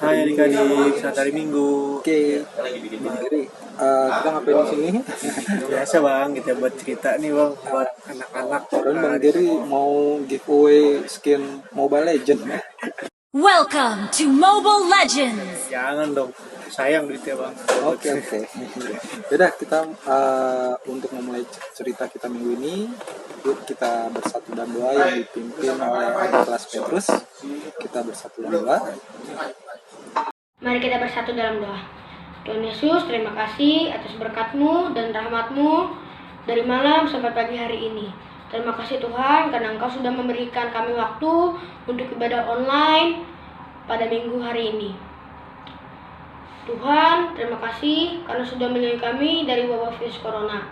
Hai adik-adik, selamat hari Minggu. Oke, Bang Giri, kita ngapain di sini? Biasa bang, kita buat cerita nih bang, buat anak-anak. Kemarin Bang Giri mau giveaway skin Mobile Legends. Welcome to Mobile Legends! Jangan dong, sayang duitnya bang. Oke. Yaudah, kita untuk memulai cerita kita minggu ini, yuk kita bersatu dalam doa yang dipimpin oleh adik kelas Petrus. Kita bersatu dalam doa. Mari kita bersatu dalam doa. Tuhan Yesus, terima kasih atas berkat-Mu dan rahmat-Mu dari malam sampai pagi hari ini. Terima kasih Tuhan karena Engkau sudah memberikan kami waktu untuk ibadah online pada minggu hari ini. Tuhan, terima kasih karena sudah melindungi kami dari wabah virus corona.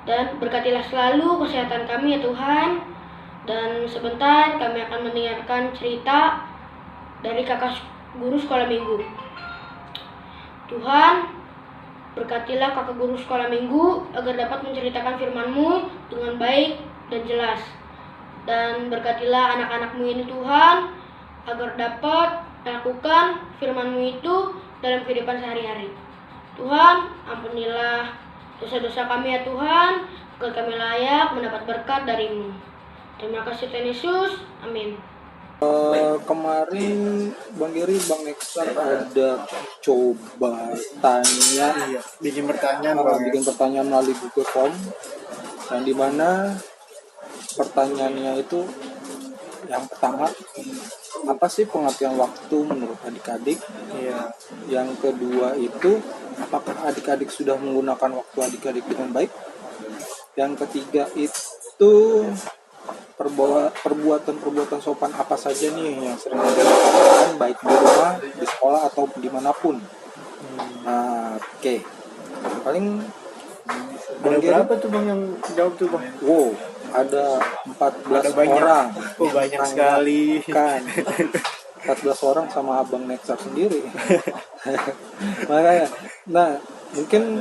Dan berkatilah selalu kesehatan kami ya Tuhan. Dan sebentar kami akan mendengarkan cerita dari kakak guru sekolah minggu. Tuhan, berkatilah kakak guru sekolah minggu agar dapat menceritakan firman-Mu dengan baik dan jelas. Dan berkatilah anak-anak-Mu ini Tuhan, agar dapat melakukan firman-Mu itu dalam kehidupan sehari-hari. Tuhan, ampunilah dosa-dosa kami ya Tuhan, agar kami layak mendapat berkat dari-Mu. Terima kasih Tuhan Yesus, amin. Kemarin Bang Giri, Bang Nexar ada coba tanya, Bikin pertanyaan bikin pertanyaan melalui Google Form, yang dimana pertanyaannya itu yang pertama, apa sih pengertian waktu menurut adik-adik? Iya. Yang kedua itu, apakah adik-adik sudah menggunakan waktu adik-adik dengan baik? Yang ketiga itu, perbuatan sopan apa saja nih yang sering dilakukan baik di rumah, di sekolah atau dimanapun. Nah, oke. Paling Ada berapa tuh bang yang jawab tuh bang? wow, ada 14 Ada banyak. orang. Oh banyak sekali. Kan 14 orang sama Abang Nexar sendiri. Makanya, nah mungkin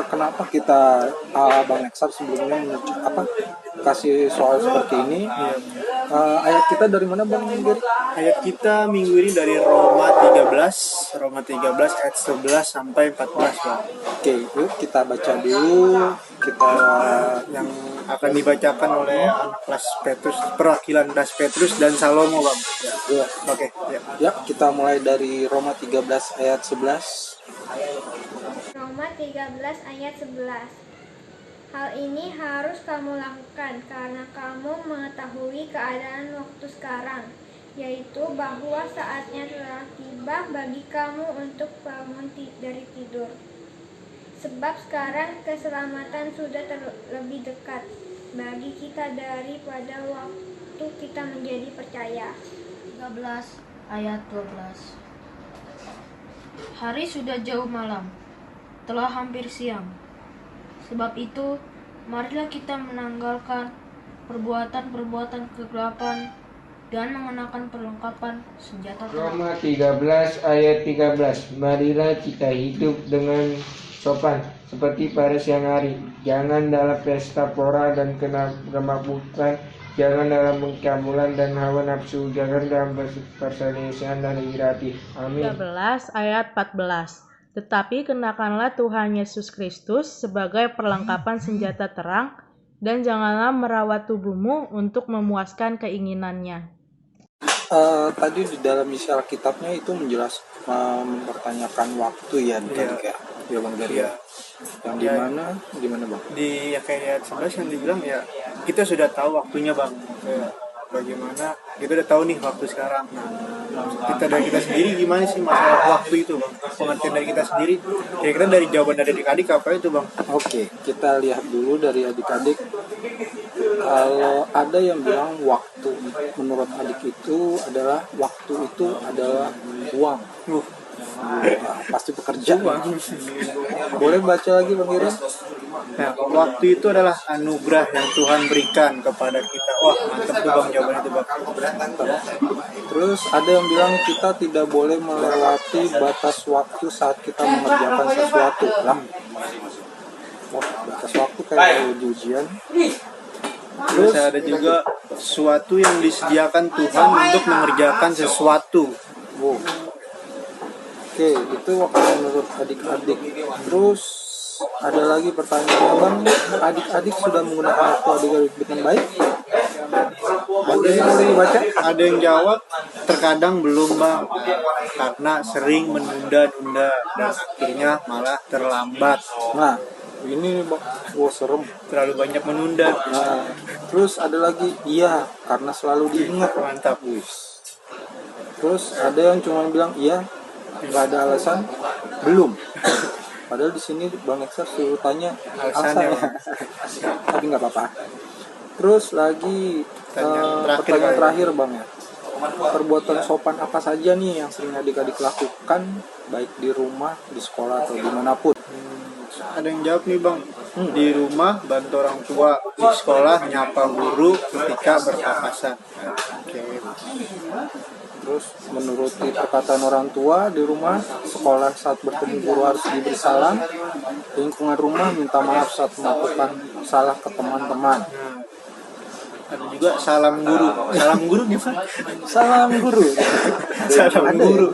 kenapa kita Abang Nexar sebelumnya kasih soal seperti ini. Ayat kita dari mana Bang Giri? Ayat kita minggu ini dari Roma 13 ayat 11 sampai 14 bang. Oke, yuk kita baca dulu. Kita Yang akan dibacakan oleh anak kelas Petrus, perwakilan kelas Petrus dan Salomo bang. ya, Oke, ya. ya, kita mulai dari Roma 13 ayat 11. Roma 13 ayat 11. Hal ini harus kamu lakukan karena kamu mengetahui keadaan waktu sekarang, yaitu bahwa saatnya telah tiba bagi kamu untuk bangun dari tidur. Sebab sekarang keselamatan sudah lebih dekat bagi kita daripada waktu kita menjadi percaya. 13 ayat 12. Hari sudah jauh malam, telah hampir siang. Sebab itu, marilah kita menanggalkan perbuatan-perbuatan kegelapan dan mengenakan perlengkapan senjata terang. Roma 13 ayat 13. Marilah kita hidup dengan sopan seperti pada siang hari. Jangan dalam pesta pora dan kemabukan, jangan dalam pengkabulan dan hawa nafsu, jangan dalam perselisihan dan iri hati. Amin. 13 ayat 14. Tetapi kenakanlah Tuhan Yesus Kristus sebagai perlengkapan senjata terang, dan janganlah merawat tubuhmu untuk memuaskan keinginannya. Tadi di dalam isi Alkitabnya itu mempertanyakan waktu ya, ya Bang Giri. Iya. Yang di mana Bang? Di ayat 11 yang dibilang ya kita sudah tahu waktunya bang. Kayak bagaimana kita udah tahu nih waktu sekarang. Kita dari kita sendiri gimana sih masalah waktu itu bang? Pengertian dari kita sendiri. Kira-kira dari jawaban dari adik-adik apa itu bang? Oke, kita lihat dulu dari adik-adik. Kalau ada yang bilang waktu, menurut adik itu adalah uang. Pasti pekerjaan. Boleh baca lagi Bang Giri? Nah, waktu itu adalah anugerah yang Tuhan berikan kepada kita. Wah, mantap tuh bang jawaban itu bang. Terus ada yang bilang kita tidak boleh melewati batas waktu saat kita mengerjakan sesuatu. Batas waktu kayak ujian. Terus ada juga sesuatu yang disediakan Tuhan untuk mengerjakan sesuatu Wow. Oke, itu waktu menurut adik-adik. Terus ada lagi pertanyaannya Bang, adik-adik sudah menggunakan waktu adik-adik dengan baik? Ada yang boleh dibaca? Ada yang jawab terkadang belum bang, karena sering menunda-nunda dan akhirnya malah terlambat. Nah, ini Bang, serem. Terlalu banyak menunda. Nah, terus ada lagi, iya, karena selalu diingat. Mantap. Terus ada yang cuma bilang iya, nggak ada alasan, belum. Padahal di sini Bang Eksa suruh tanya Alasannya. tapi nggak apa-apa. Terus lagi pertanyaan terakhir Bang ya. Perbuatan sopan apa saja nih yang sering adik-adik lakukan, baik di rumah, di sekolah atau dimanapun? Ada yang jawab nih bang, di rumah bantu orang tua, di sekolah nyapa guru ketika berpapasan. Oke. Terus menuruti perkataan orang tua di rumah, sekolah saat bertemu guru harus diberi salam, lingkungan rumah minta maaf saat melakukan salah ke teman-teman. Ada juga salam guru. Salam guru gimana? Salam guru. Salam guru.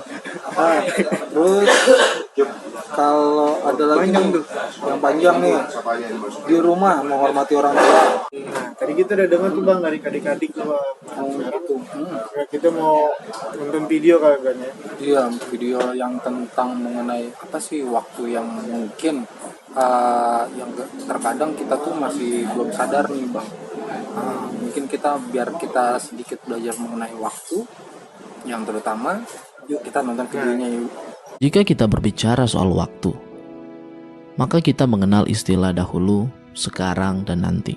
Nah, terus kalau ada lagi Panjang nih, tuh. yang panjang nih, di rumah menghormati orang tua. Nah, tadi kita udah dengar tuh bang dari adik-adik tuh bang. Gitu. Ya, kita mau nonton video kali kan ya. Iya, video yang tentang mengenai apa sih waktu yang mungkin yang terkadang kita tuh masih belum sadar nih bang. Mungkin kita biar kita sedikit belajar mengenai waktu yang terutama, yuk kita nonton videonya yuk. Jika kita berbicara soal waktu, maka kita mengenal istilah dahulu, sekarang, dan nanti.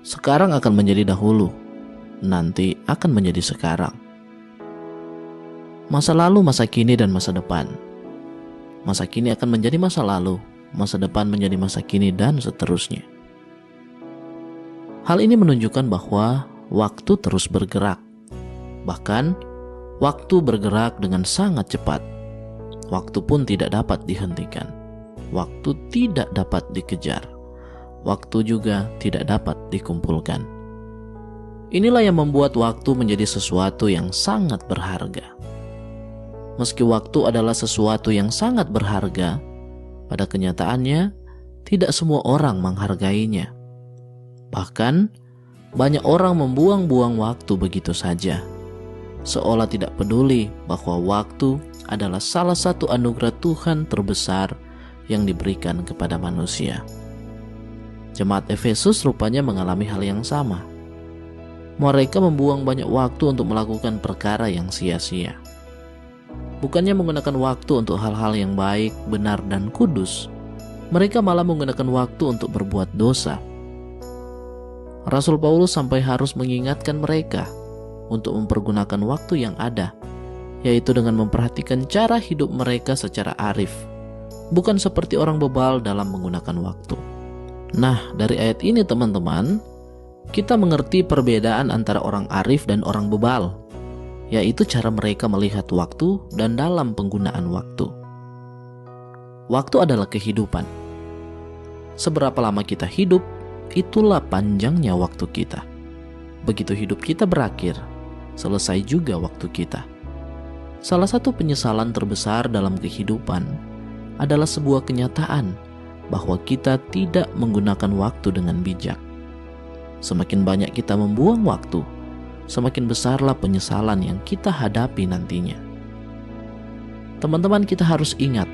Sekarang akan menjadi dahulu, nanti akan menjadi sekarang. Masa lalu, masa kini, dan masa depan. Masa kini akan menjadi masa lalu, masa depan menjadi masa kini, dan seterusnya. Hal ini menunjukkan bahwa waktu terus bergerak. Bahkan, waktu bergerak dengan sangat cepat. Waktu pun tidak dapat dihentikan. Waktu tidak dapat dikejar. Waktu juga tidak dapat dikumpulkan. Inilah yang membuat waktu menjadi sesuatu yang sangat berharga. Meski waktu adalah sesuatu yang sangat berharga, pada kenyataannya tidak semua orang menghargainya. Bahkan, banyak orang membuang-buang waktu begitu saja, seolah tidak peduli bahwa waktu adalah salah satu anugerah Tuhan terbesar yang diberikan kepada manusia. Jemaat Efesus rupanya mengalami hal yang sama. Mereka membuang banyak waktu untuk melakukan perkara yang sia-sia. Bukannya menggunakan waktu untuk hal-hal yang baik, benar, dan kudus, mereka malah menggunakan waktu untuk berbuat dosa. Rasul Paulus sampai harus mengingatkan mereka untuk mempergunakan waktu yang ada, yaitu dengan memperhatikan cara hidup mereka secara arif, bukan seperti orang bebal dalam menggunakan waktu. Nah, dari ayat ini teman-teman, kita mengerti perbedaan antara orang arif dan orang bebal, yaitu cara mereka melihat waktu dan dalam penggunaan waktu. Waktu adalah kehidupan. Seberapa lama kita hidup, itulah panjangnya waktu kita. Begitu hidup kita berakhir, selesai juga waktu kita. Salah satu penyesalan terbesar dalam kehidupan adalah sebuah kenyataan bahwa kita tidak menggunakan waktu dengan bijak. Semakin banyak kita membuang waktu, semakin besarlah penyesalan yang kita hadapi nantinya. Teman-teman, kita harus ingat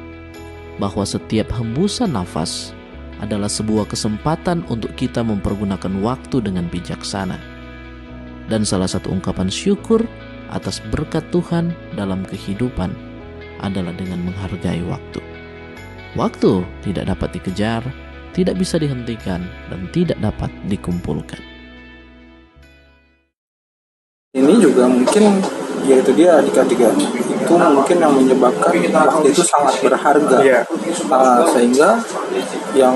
bahwa setiap hembusan nafas adalah sebuah kesempatan untuk kita mempergunakan waktu dengan bijaksana. Dan salah satu ungkapan syukur atas berkat Tuhan dalam kehidupan adalah dengan menghargai waktu. Waktu tidak dapat dikejar, tidak bisa dihentikan, dan tidak dapat dikumpulkan. Ini juga mungkin yaitu dia adik-adik ya, itu mungkin yang menyebabkan waktu itu sangat berharga. Iya. Sehingga yang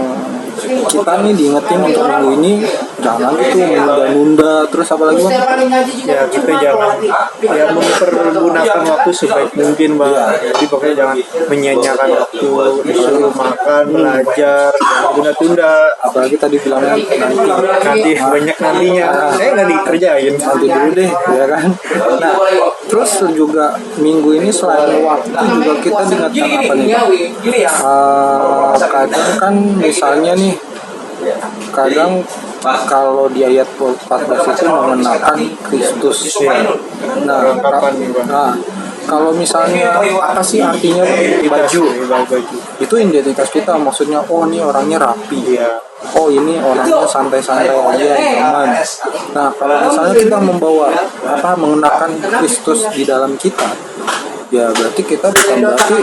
kita nih diingetin untuk minggu ini jangan itu menunda-nunda, terus apalagi Bang? Ya kita jangan ya mempergunakan waktu sebaik mungkin bang. Jadi pokoknya jangan menyia-nyiakan waktu, disuruh makan, belajar, jangan tunda-tunda. Apalagi tadi bilangnya Nanti banyak nantinya, saya nggak dikerjain. nanti dulu deh, ya kan. Nah, terus juga minggu ini selain waktu juga kita diingatkan apa nih? Kadang kan misalnya nih, kadang kalau di ayat 14 itu mengenakan Kristus. Nah, kalau misalnya apa sih artinya baju? Itu identitas kita, maksudnya oh ini orangnya rapi. Oh ini orangnya santai-santai aja, aman. Nah, kalau misalnya kita membawa mengenakan Kristus di dalam kita, ya berarti kita bukan berarti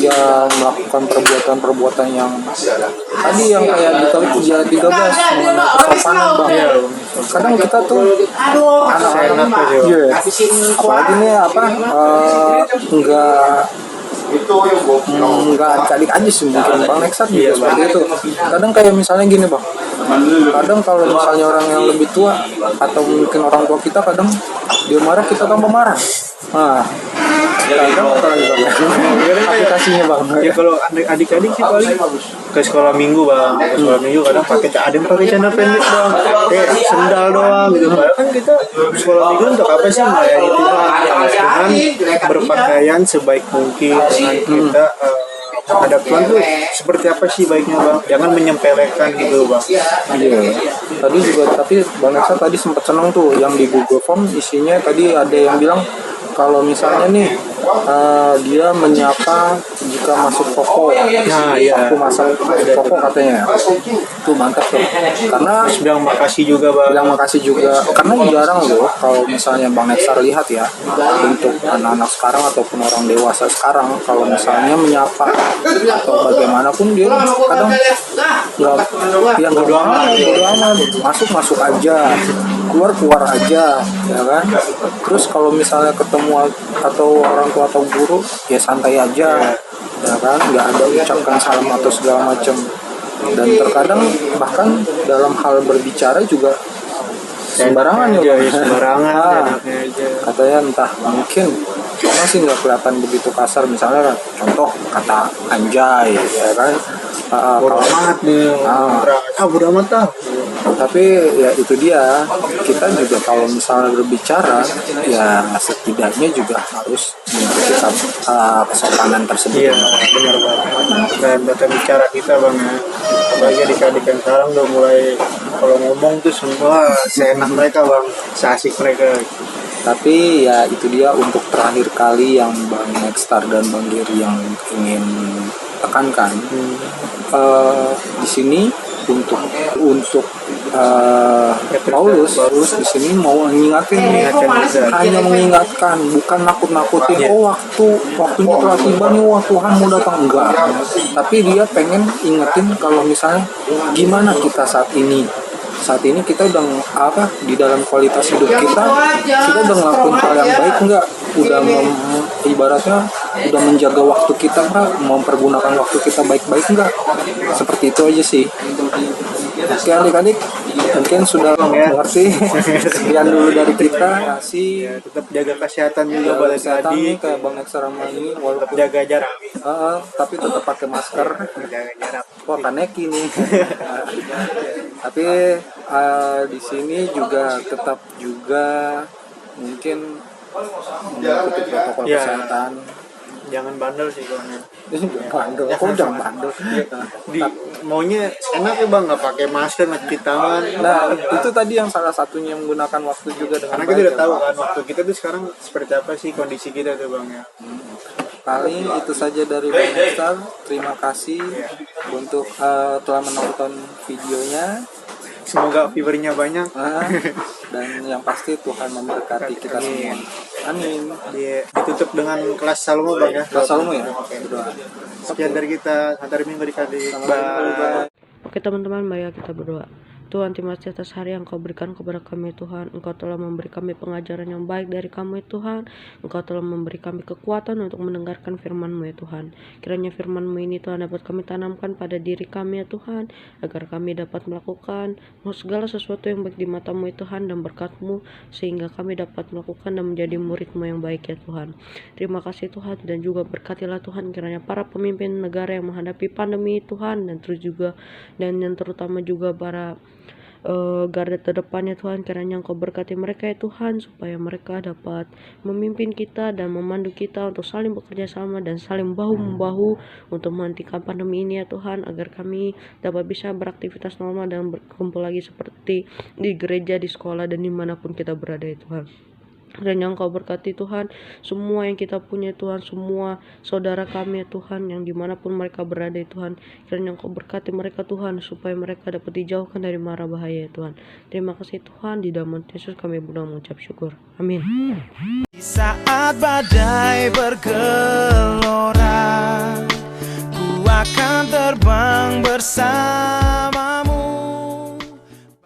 ya melakukan perbuatan-perbuatan yang tadi yang kayak di Tahun 13 mengenai kesopanan bang. Kadang kita tuh apalagi nih enggak adik-adik aja sih, mungkin Bang Nexat juga seperti itu. Kadang kayak misalnya gini bang, kadang kalau misalnya orang yang lebih tua atau mungkin orang tua kita, kadang dia marah kita tambah marah. Nah, kadang aplikasinya bang. Ya kalau adik-adik sih paling ke sekolah minggu bang, ke sekolah minggu kadang ada yang pakai celana pendek bang, kayak sendal doang gitu. Padahal kan kita sekolah minggu untuk apa sih, melayani Tuhan dengan berpakaian sebaik mungkin, dengan kita ada Tuhan tuh seperti apa sih baiknya bang, jangan menyempelekan gitu bang. Iya, tadi juga tapi Bang Neksa tadi sempat seneng tuh yang di Google Form isinya tadi ada yang bilang kalau misalnya nih dia menyapa jika masuk toko, aku masuk toko katanya, itu mantap tuh. Karena bilang makasih juga bang. Bilang makasih juga, karena jarang loh kalau misalnya Bang Nexar lihat ya, untuk anak-anak sekarang ataupun orang dewasa sekarang, kalau misalnya menyapa atau bagaimanapun dia kadang yang bodo amat, masuk aja, keluar aja, ya kan. Terus kalau misalnya ketemu atau orang tua atau guru ya santai aja, ya kan, nggak ada ucapkan salam atau segala macam. Dan terkadang bahkan dalam hal berbicara juga sembarangan ya, sembarangan katanya, entah mungkin masih nggak kelihatan begitu kasar, misalnya contoh kata anjay, ya kan. Bodo amat nih, bodo amat dah. Tapi ya itu dia, kita juga kalau misalnya berbicara ya setidaknya juga harus memperhatikan kesopanan tersebut. Iya, benar banget. Dan tata bicara kita bang ya, apalagi adik-adik yang sekarang udah mulai kalau ngomong tuh semua seenak mereka bang, seasik mereka. Tapi ya itu dia untuk terakhir kali yang Bang Nextar dan Bang Giri yang ingin tekankan. Di sini untuk Paulus di sini mau mengingatkan, hanya mengingatkan, bukan nakut-nakutin. Waktunya telah tiba nih, Tuhan mau datang, enggak. Tapi dia pengen ingetin kalau misalnya gimana kita saat ini kita udah di dalam kualitas hidup kita udah ngelakuin hal yang baik enggak, udah ibaratnya udah menjaga waktu kita enggak, mempergunakan waktu kita baik-baik enggak. Seperti itu aja sih. Oke adik-adik, mungkin sudah mengerti. Sekian dulu dari kita. Ya, tetap jaga kesehatan juga balik tadi kayak Bang Nexar sama ini, walaupun jaga jarak. Tapi tetap pakai masker. Jaga jarak. Wah, kaneki nih. Tapi di sini juga tetap juga mungkin mengikuti protokol kesehatan. Jangan bandel sih bang. Jangan bandel. Maunya enak ya bang, nggak pakai masker, nggak cuci tangan. Nah itu tadi yang salah satunya menggunakan waktu juga dengan karena kita udah tahu kan waktu kita tuh sekarang seperti apa sih kondisi kita tuh bang ya. Paling itu saja dari Bang Nexar. Terima kasih untuk telah menonton videonya. Semoga viewernya banyak. Dan yang pasti Tuhan memberkati kita semua. Amin. Ditutup dengan kelas Salomo bang ya. Kelas Salomo ya. Berdoa. Sekian dari kita, antar minggu dikali. Bye. Oke teman-teman, mari kita berdoa. Tuhan, terima kasih atas hari yang Kau berikan kepada kami Tuhan. Engkau telah memberi kami pengajaran yang baik dari kami Tuhan. Engkau telah memberi kami kekuatan untuk mendengarkan firman-Mu ya Tuhan. Kiranya firman-Mu ini Tuhan dapat kami tanamkan pada diri kami ya Tuhan, agar kami dapat melakukan segala sesuatu yang baik di mata-Mu ya Tuhan dan berkat-Mu, sehingga kami dapat melakukan dan menjadi murid-Mu yang baik ya Tuhan. Terima kasih Tuhan, dan juga berkatilah Tuhan kiranya para pemimpin negara yang menghadapi pandemi Tuhan, dan terus juga dan yang terutama juga para garda terdepannya Tuhan, kiranya Engkau berkati mereka ya Tuhan, supaya mereka dapat memimpin kita dan memandu kita untuk saling bekerja sama dan saling bahu-membahu untuk menghentikan pandemi ini ya Tuhan, agar kami dapat bisa beraktivitas normal dan berkumpul lagi seperti di gereja, di sekolah, dan dimanapun kita berada ya Tuhan. Dan yang Kau berkati Tuhan semua yang kita punya Tuhan, semua saudara kami ya Tuhan, yang dimanapun mereka berada ya Tuhan, kiranya Kau berkati mereka Tuhan, supaya mereka dapat dijauhkan dari mara bahaya ya Tuhan. Terima kasih Tuhan, di dalam Yesus kami berdoa mengucap syukur, amin. Di saat badai bergelora, ku akan terbang bersama